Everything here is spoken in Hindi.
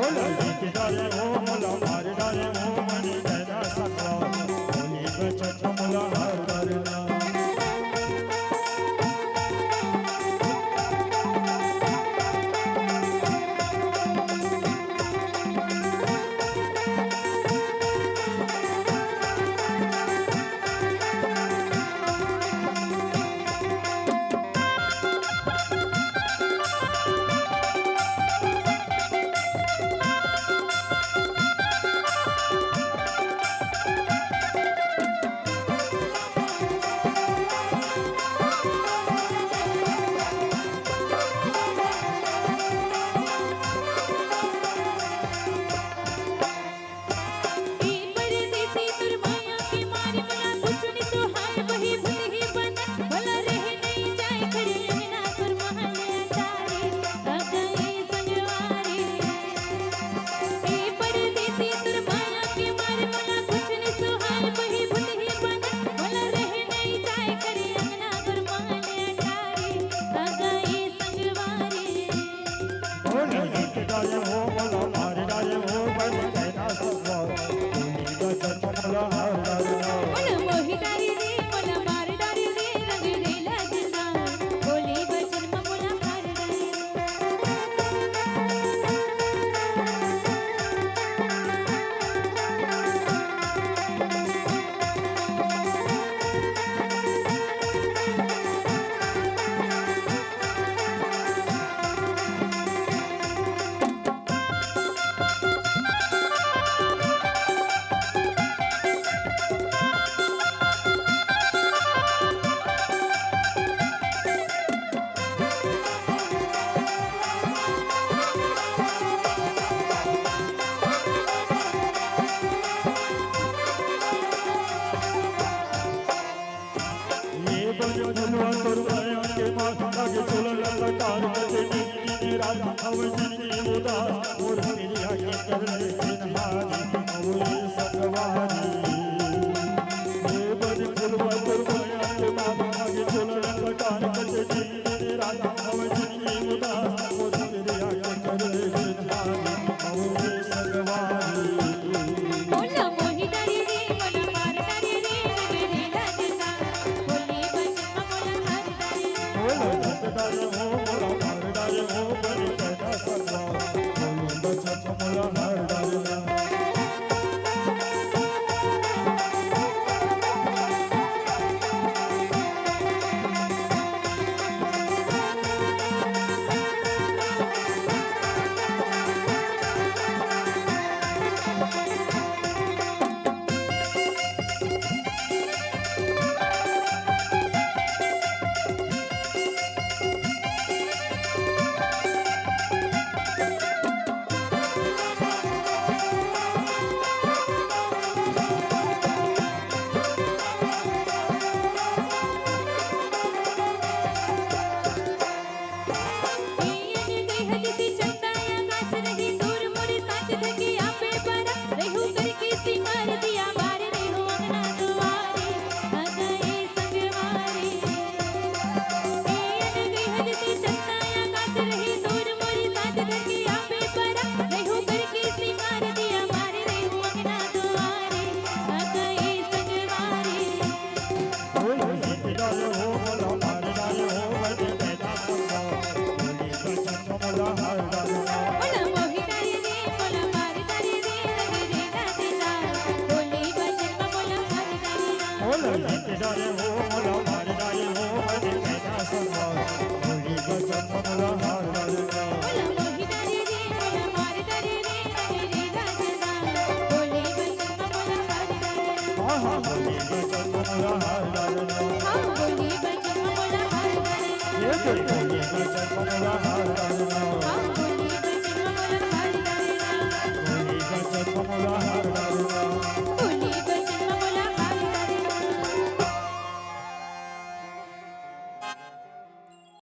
बोला गीत डाले हो मला मार डाले हो मनी कहना सकवा बोली बचत मला हार डालना डाले हो मला मार डाले हो बन कहना सकवा बोली बचत मला हार डालना मला मोही डाली रे मला मार डाली रे रंग रे लगना बोली बचन मला हार धनवा तोरवाया के माथा के चोला ललकार के नी राजा हवनी उदास और मेरी आंखें कर ले सिनहारी मोरे सकवारी ये बज धनवा तोरवाया के माथा के चोला ललकार के नी राजा हवनी उदास और मेरी आंखें कर ले सिनहारी मोरे सकवारी बोला मोही डाली रे मला मार डाली रे रंग रे लगना बोली डाले हो मला मार डाले हो बनी कहना सकवा बोली बचत मला हार डालना डाले हो मला मार डाले हो बनी कहना सकवा बोली बचत मला हार डालना मला मोही डाली रे मला मार डाली रे रंग रे लगना बोली बचन मला हार डालना बोला गीत डाले हो मला मार डाले हो बनी कहना सकवा बोली बचत मला हार डालना मला मोही डाली रे मला मार डाली रे रंग रे लगना बोली बचन मला हार डालना हाँ बोली बचत मला हार डालना हाँ बोली बचन मला हार डालना ये बोली बचत मला हार डालना